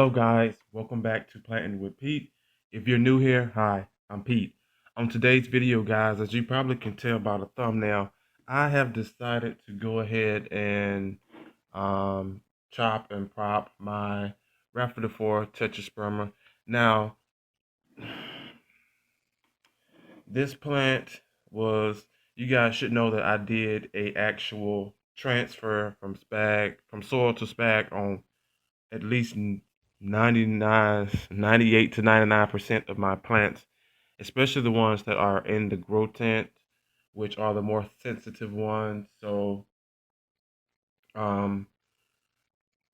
Hello guys, welcome back to Planting with Pete. If you're new here, hi, I'm Pete. On today's video guys, as you probably can tell by the thumbnail, I have decided to go ahead and chop and prop my Rhaphidophora tetrasperma. Now, this plant was, you guys should know that I did a actual transfer from soil to spag on at least 98 to 99% of my plants, especially the ones that are in the grow tent, which are the more sensitive ones. So, um,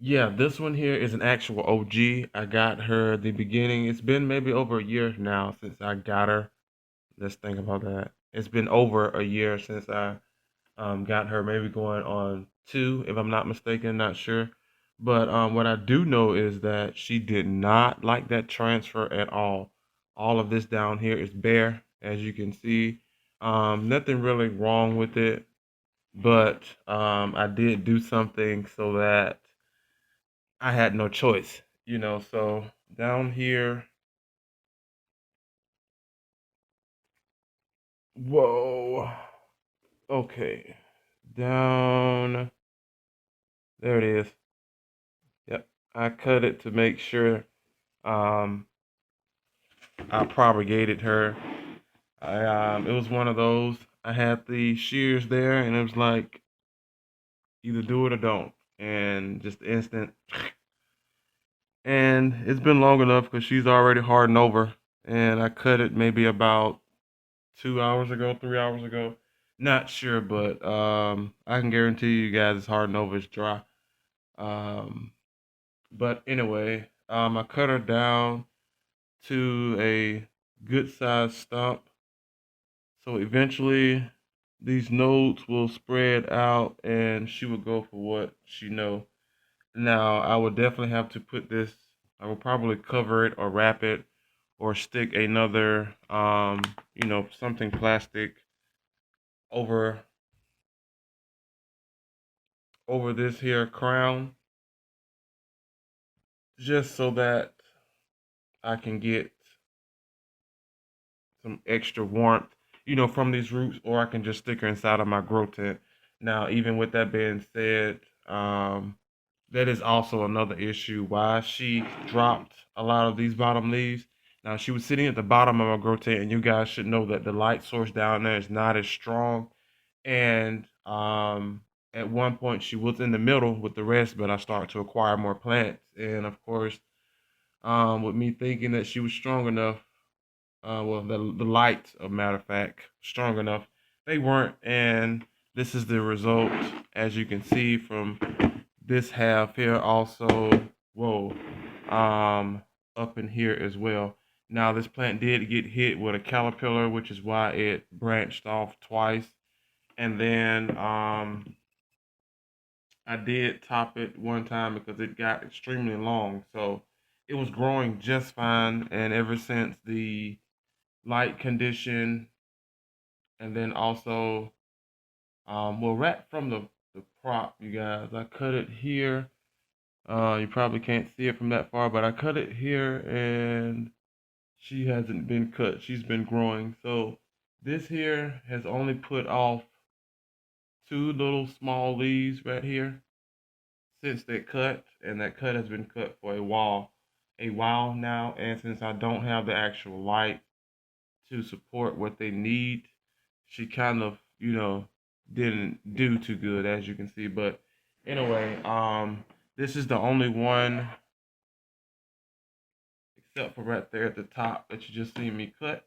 yeah, this one here is an actual OG. I got her at the beginning. It's been maybe over a year now since I got her. Let's think about that. It's been over a year since I got her, maybe going on 2, if I'm not mistaken, not sure. But what I do know is that she did not like that transfer at all. All of this down here is bare, as you can see. Nothing really wrong with it, but I did do something so that I had no choice, So down here, whoa, okay, down, there it is. Yep, I cut it to make sure um, I propagated her. It was one of those. I had the shears there, and it was like either do it or don't, and just instant. And it's been long enough because she's already hardened over, and I cut it maybe about 2 hours ago, 3 hours ago. Not sure, but I can guarantee you guys it's hardened over, it's dry. Um, but anyway, I cut her down to a good sized stump. So eventually these nodes will spread out and she will go for what she know. Now I would definitely have to put this, I will probably cover it or wrap it or stick another something plastic over this here crown, just so that I can get some extra warmth, from these roots, or I can just stick her inside of my grow tent. Now, even with that being said, that is also another issue why she dropped a lot of these bottom leaves. Now, she was sitting at the bottom of my grow tent, and you guys should know that the light source down there is not as strong. And at one point, she was in the middle with the rest, but I started to acquire more plants. And of course, with me thinking that she was strong enough, well, the lights, a matter of fact, strong enough. They weren't, and this is the result, as you can see from this half here. Also, whoa, up in here as well. Now, this plant did get hit with a caterpillar, which is why it branched off twice. And then I did top it one time because it got extremely long. So it was growing just fine, and ever since the light condition, and then also well, right from the prop, you guys, I cut it here. You probably can't see it from that far, but I cut it here, and she hasn't been cut. She's been growing. So this here has only put off 2 little small leaves right here since that cut, and that cut has been cut for a while now. And since I don't have the actual light to support what they need, she kind of, didn't do too good, as you can see. But anyway, this is the only one, except for right there at the top, that you just seen me cut.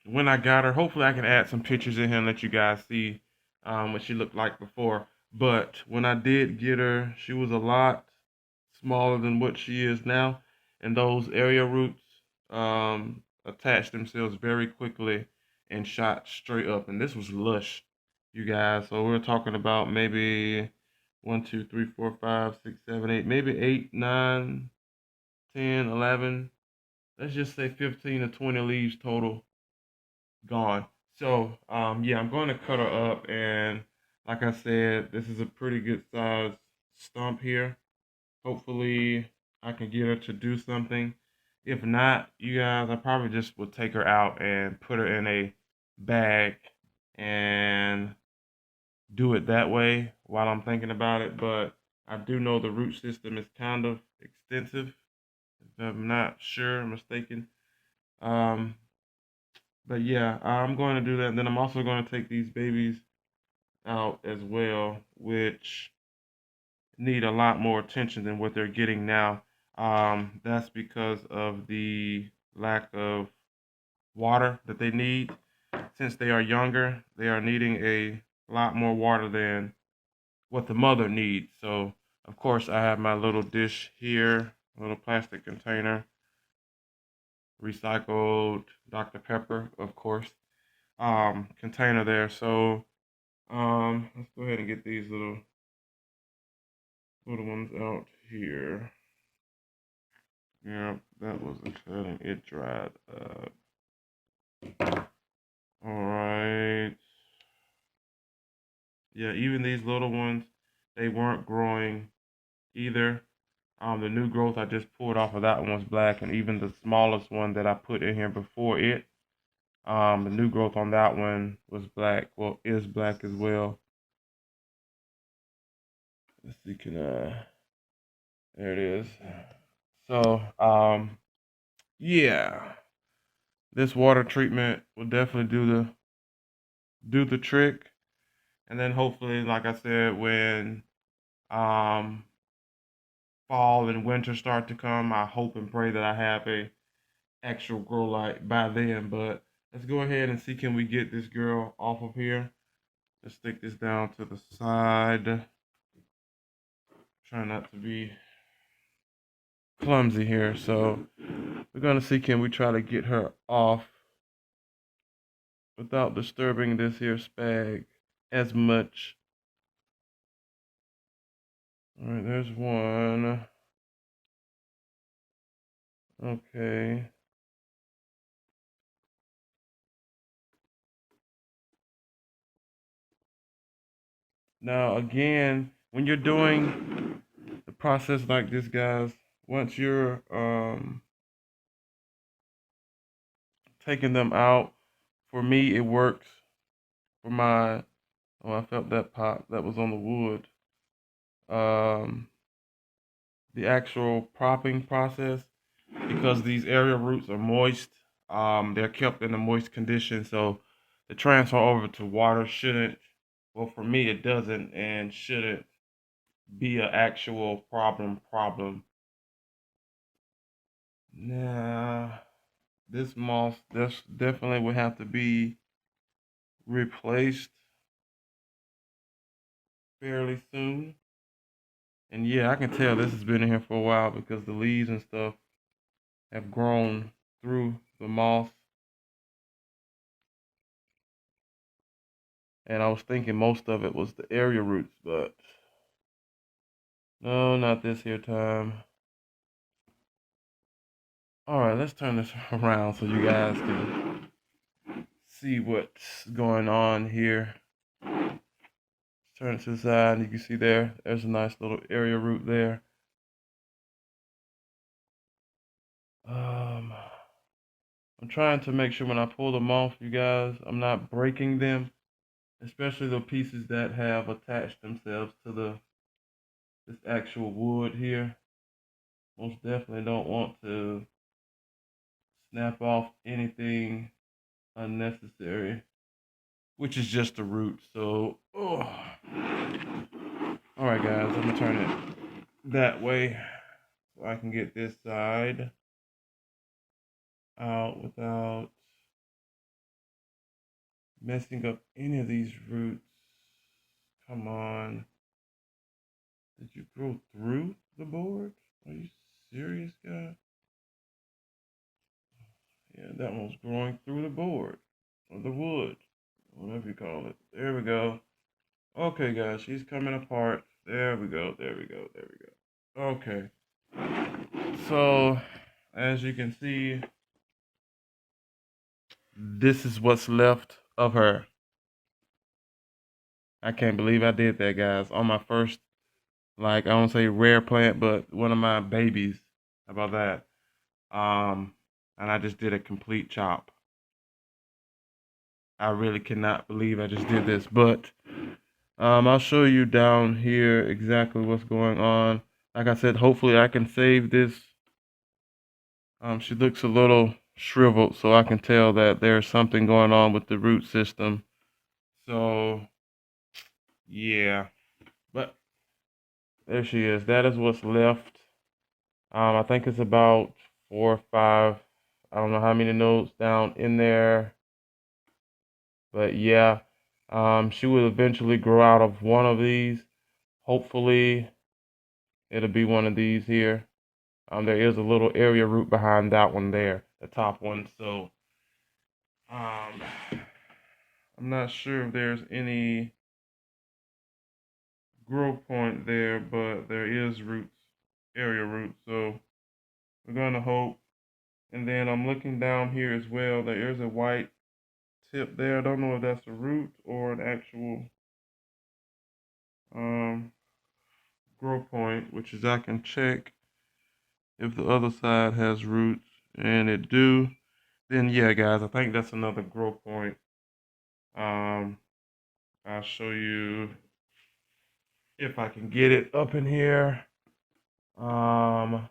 When I got her, hopefully I can add some pictures in here and let you guys see what she looked like before. But when I did get her, she was a lot smaller than what she is now, and those area roots attached themselves very quickly and shot straight up. And this was lush, you guys. So we're talking about maybe 1, 2, 3, 4, 5, 6, 7, 8, maybe 8, 9, 10, 11. Let's just say 15 to 20 leaves total gone. So yeah, I'm going to cut her up, and like I said, this is a pretty good size stump here. Hopefully, I can get her to do something. If not, you guys, I probably just would take her out and put her in a bag and do it that way while I'm thinking about it. But I do know the root system is kind of extensive, if I'm not sure, mistaken. Um, but yeah, I'm going to do that. And then I'm also going to take these babies out as well, which need a lot more attention than what they're getting now. That's because of the lack of water that they need. Since they are younger, they are needing a lot more water than what the mother needs. So, of course, I have my little dish here, little plastic container, recycled Dr. Pepper, of course, container there. So, let's go ahead and get these little ones out here. Yep, that was exciting. It dried up. Alright. Yeah, even these little ones, they weren't growing either. The new growth I just pulled off of that one was black, and even the smallest one that I put in here before it, the new growth on that one was black. Well, is black as well. Let's see, there it is. So, yeah, this water treatment will definitely do the trick. And then hopefully, like I said, when um, fall and winter start to come, I hope and pray that I have a actual grow light by then. But let's go ahead and see, can we get this girl off of here? Let's stick this down to the side. Try not to be clumsy here. So we're gonna see, can we try to get her off without disturbing this here spag as much. All right, there's one. Okay. Now again, when you're doing the process like this, guys, once you're taking them out, for me it works. For my, oh, I felt that pop that was on the wood. Um, the actual propping process, because these area roots are moist, they're kept in a moist condition, so the transfer over to water shouldn't, well, for me it doesn't, and shouldn't be an actual problem. Now, this moss, this definitely would have to be replaced fairly soon. And yeah, I can tell this has been in here for a while because the leaves and stuff have grown through the moss. And I was thinking most of it was the area roots, but no, not this here time. All right, let's turn this around so you guys can see what's going on here. Turn it to the side, and you can see there's a nice little area root there. I'm trying to make sure when I pull them off, you guys, I'm not breaking them, especially the pieces that have attached themselves to this actual wood here. Most definitely don't want to snap off anything unnecessary, which is just the root. So, oh. All right, guys, I'm gonna turn it that way so I can get this side out without messing up any of these roots. Come on. Did you grow through the board? Are you serious, guy? Yeah, that one's growing through the board. Or the wood. Whatever you call it. There we go. Okay, guys, she's coming apart. There we go. Okay. So, as you can see, this is what's left of her. I can't believe I did that, guys. On my first like, I don't say rare plant, but one of my babies. How about that? And I just did a complete chop. I really cannot believe I just did this, but I'll show you down here exactly what's going on. Like I said, hopefully I can save this. She looks a little shriveled, so I can tell that there's something going on with the root system. So, yeah. But there she is. That is what's left. I think it's about 4 or 5. I don't know how many nodes down in there. But yeah, she will eventually grow out of one of these. Hopefully, it'll be one of these here. There is a little area root behind that one there, the top one. So, um, I'm not sure if there's any growth point there, but there is roots, area roots. So we're gonna hope. And then I'm looking down here as well. There is a white tip there. I don't know if that's a root or an actual um, grow point, which is I can check if the other side has roots, and it do. Then yeah, guys, I think that's another grow point. Um, I'll show you if I can get it up in here. Um,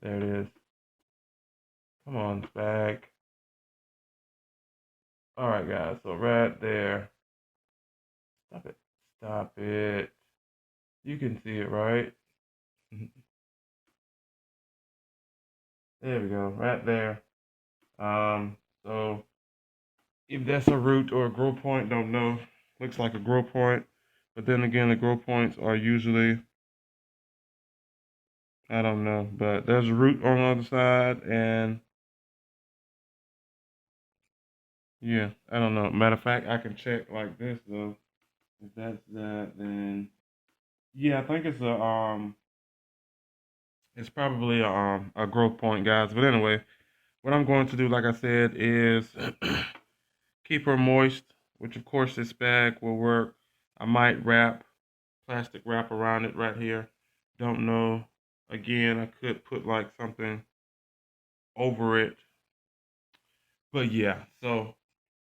there it is. Come on, spag. All right, guys. So right there. Stop it. Stop it. You can see it, right? There we go. Right there. So if that's a root or a grow point, don't know. Looks like a grow point. But then again, the grow points are usually, I don't know. But there's a root on the other side, and yeah, I don't know. Matter of fact, I can check like this though. If that's that, then yeah, I think it's probably a growth point, guys. But anyway, what I'm going to do, like I said, is keep her moist, which of course this bag will work. I might wrap plastic wrap around it right here. Don't know. Again, I could put like something over it. But yeah, so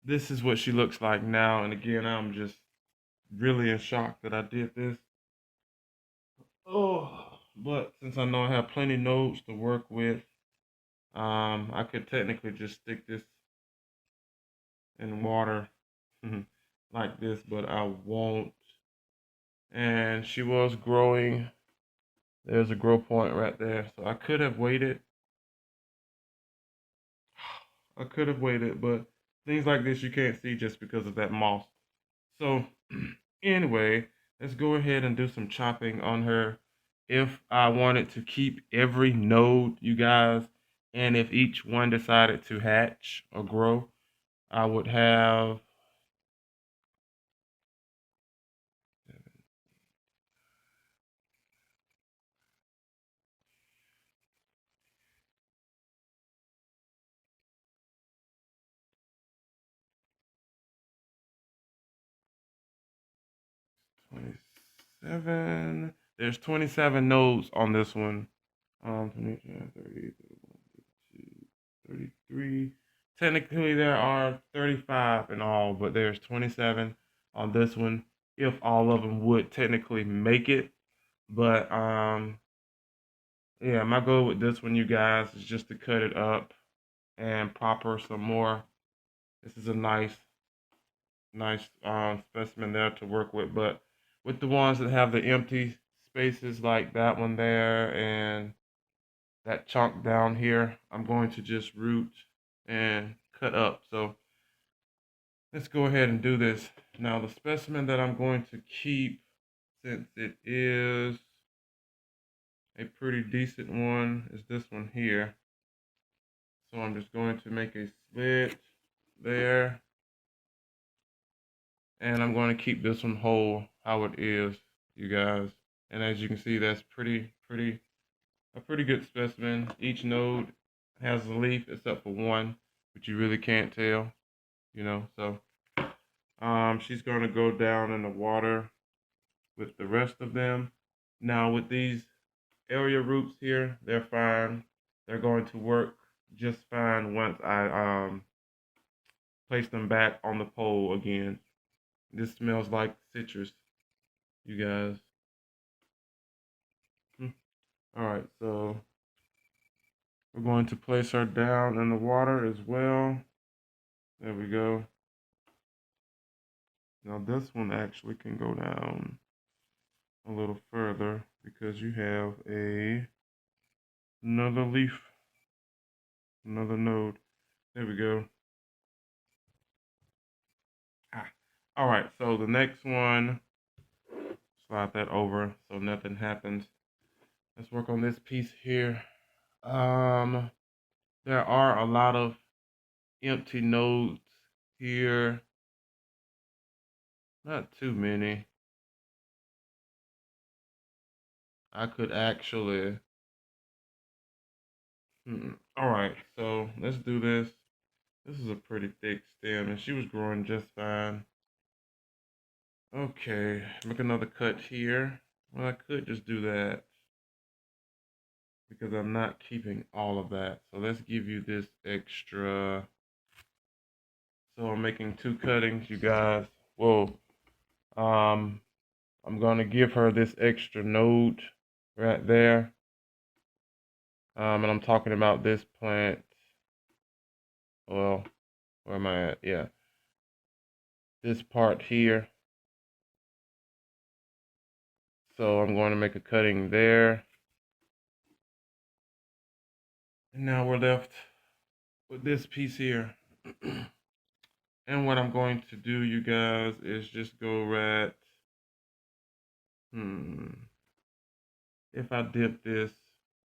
this is what she looks like now. And again, I'm just really in shock that I did this. Oh, but since I know I have plenty nodes to work with, I could technically just stick this in water like this, but I won't. And she was growing. There's a grow point right there. So I could have waited. I could have waited, but things like this you can't see just because of that moss. So anyway, let's go ahead and do some chopping on her. If I wanted to keep every node, you guys, and if each one decided to hatch or grow, I would have 27. There's 27 nodes on this one. 29, 30, 32, 33. Technically, there are 35 in all, but there's 27 on this one. If all of them would technically make it, but yeah, my goal with this one, you guys, is just to cut it up and prop her some more. This is a nice specimen there to work with, but with the ones that have the empty spaces like that one there and that chunk down here, I'm going to just root and cut up. So let's go ahead and do this. Now the specimen that I'm going to keep, since it is a pretty decent one, is this one here. So I'm just going to make a slit there, and I'm going to keep this one whole how it is, you guys. And as you can see, that's a pretty good specimen. Each node has a leaf except for one, but you really can't tell, you know. So she's gonna go down in the water with the rest of them. Now with these area roots here, they're fine. They're going to work just fine once I place them back on the pole again. This smells like citrus, you guys. All right, so we're going to place her down in the water as well. There we go. Now this one actually can go down a little further because you have another leaf, another node. There we go. All right, so the next one, slide that over so nothing happens. Let's work on this piece here. There are a lot of empty nodes here. Not too many. I could actually. All right, so let's do this. This is a pretty thick stem, and she was growing just fine. Okay, make another cut here. Well, I could just do that because I'm not keeping all of that. So let's give you this extra. So I'm making 2 cuttings, you guys. Whoa. I'm gonna give her this extra node right there. And I'm talking about this plant. Well, where am I at? Yeah. This part here. So I'm going to make a cutting there. And now we're left with this piece here. And what I'm going to do, you guys, is just go right. If I dip this,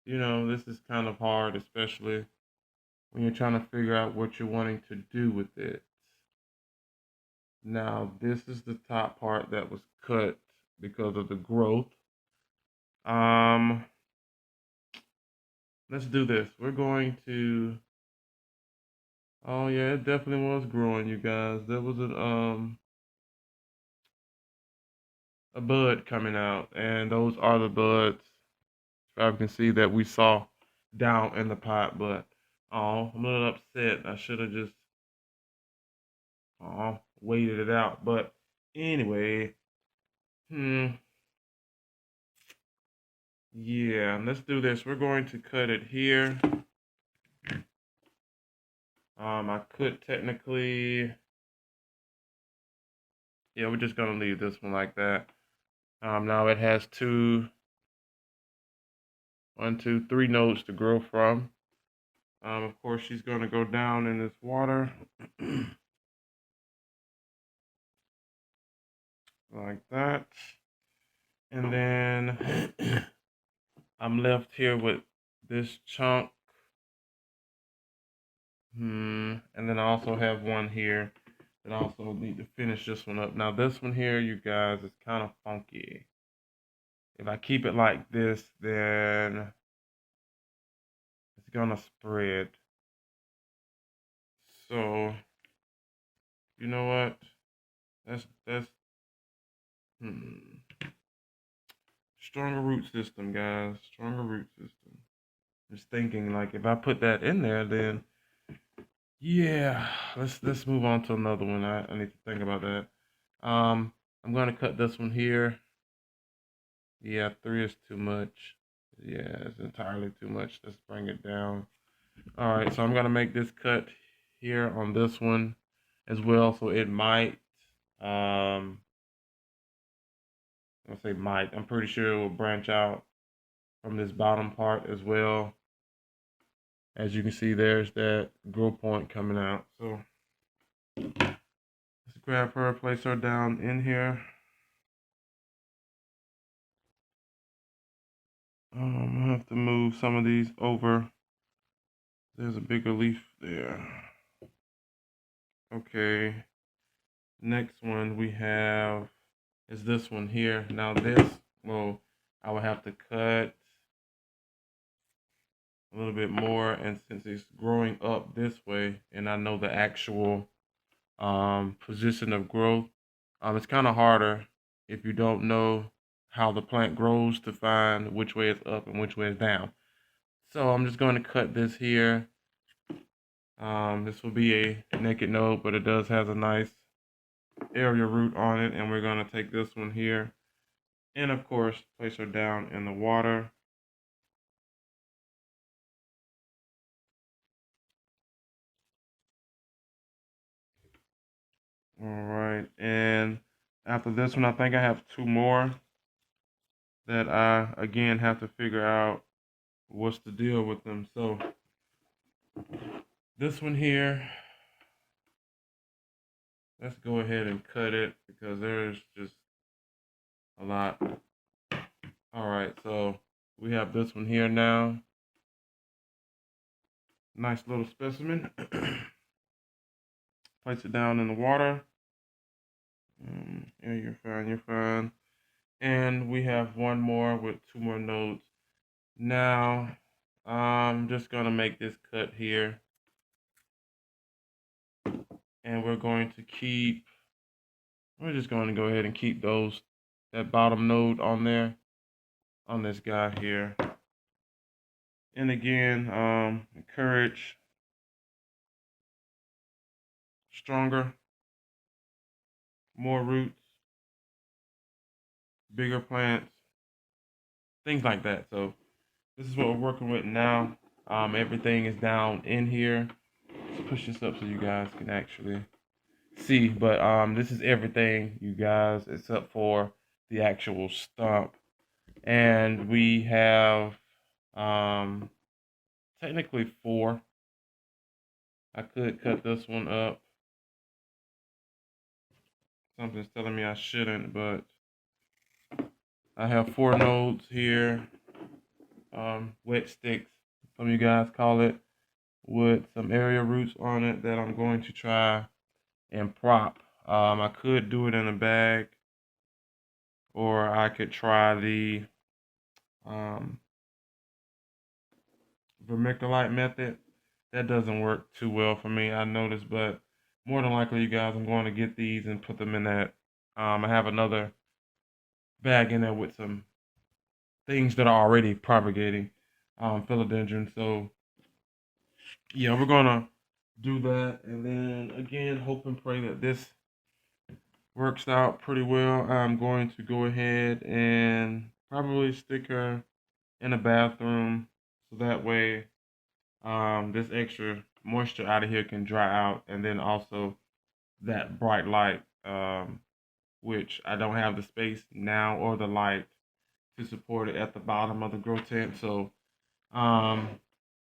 this is kind of hard, especially when you're trying to figure out what you're wanting to do with it. Now, this is the top part that was cut because of the growth. Let's do this. We're going to. Oh yeah, it definitely was growing, you guys. There was a bud coming out, and those are the buds. I can see that we saw down in the pot, but oh, I'm a little upset. I should have just waited it out. But anyway, yeah, let's do this. We're going to cut it here. I could technically, yeah, we're just gonna leave this one like that. Now it has 3 nodes to grow from. Of course, she's gonna go down in this water. Like that. And then I'm left here with this chunk. And then I also have one here that I also need to finish this one up. Now this one here, you guys, is kind of funky. If I keep it like this, then it's gonna spread. So, you know what? That's stronger root system, guys. Stronger root system. Just thinking, like, if I put that in there, then yeah, let's move on to another one. I need to think about that. I'm gonna cut this one here. Yeah, 3 is too much. Yeah, it's entirely too much. Let's bring it down. All right, so I'm gonna make this cut here on this one as well. So it might, I'll say might. I'm pretty sure it will branch out from this bottom part as well. As you can see, there's that grow point coming out. So let's grab her, place her down in here. I have to move some of these over. There's a bigger leaf there. Okay. Next one we have is this one here. Now this, well, I would have to cut a little bit more, and since it's growing up this way, and I know the actual position of growth, it's kind of harder if you don't know how the plant grows to find which way is up and which way is down. So I'm just going to cut this here. This will be a naked node, but it does have a nice area root on it, and we're going to take this one here and of course place her down in the water. All right, and after this one I think I have two more that I again have to figure out what's the deal with them. So this one here, let's go ahead and cut it because there's just a lot. All right, so we have this one here now. Nice little specimen. Place it down in the water. Yeah, you're fine, you're fine. And we have one more with two more nodes. Now, I'm just gonna make this cut here. And we're just going to go ahead and keep that bottom node on there, on this guy here. And again, encourage stronger, more roots, bigger plants, things like that. So this is what we're working with now. Everything is down in here. Let's push this up so you guys can actually see. But this is everything, you guys, except for the actual stump. And we have technically 4. I could cut this one up. Something's telling me I shouldn't, but I have 4 nodes here. Wet sticks, some of you guys call it, with some area roots on it that I'm going to try and prop. I could do it in a bag, or I could try the vermiculite method. That doesn't work too well for me, I noticed, but more than likely, you guys, I'm going to get these and put them in that. I have another bag in there with some things that are already propagating philodendron. So yeah, we're gonna do that, and then again, hope and pray that this works out pretty well. I'm going to go ahead and probably stick her in a bathroom so that way this extra moisture out of here can dry out, and then also that bright light, which I don't have the space now or the light to support it at the bottom of the grow tent. So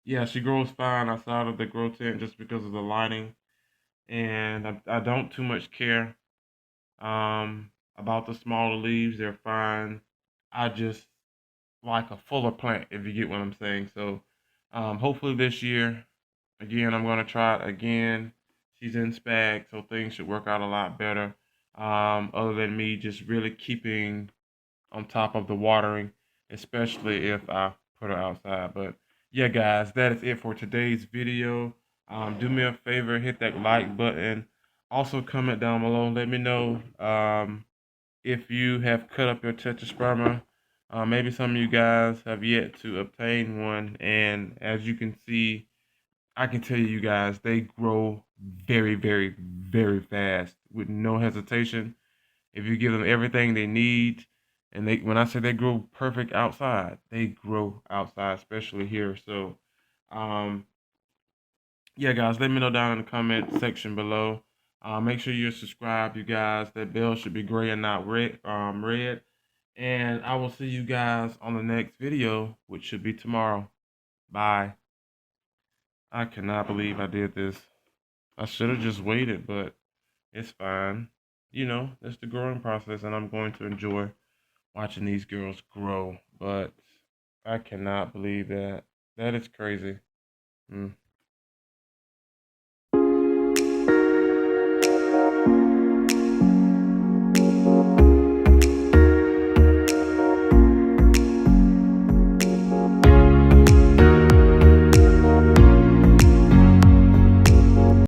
yeah, she grows fine outside of the grow tent just because of the lighting, and I don't too much care about the smaller leaves. They're fine. I just like a fuller plant, if you get what I'm saying. So hopefully this year, again, I'm going to try it again. She's in spag, so things should work out a lot better. Other than me just really keeping on top of the watering, especially if I put her outside. But yeah, guys, that is it for today's video. Do me a favor, hit that like button. Also, comment down below. Let me know if you have cut up your tetrasperma. Maybe some of you guys have yet to obtain one, and as you can see, I can tell you guys, they grow very, very, very fast with no hesitation. If you give them everything they need, and when I say they grow perfect outside, they grow outside, especially here. So, yeah, guys, let me know down in the comment section below. Make sure you're subscribed, you guys. That bell should be gray and not red. Red. And I will see you guys on the next video, which should be tomorrow. Bye. I cannot believe I did this. I should have just waited, but it's fine. You know, it's the growing process, and I'm going to enjoy watching these girls grow. But I cannot believe that. That is crazy.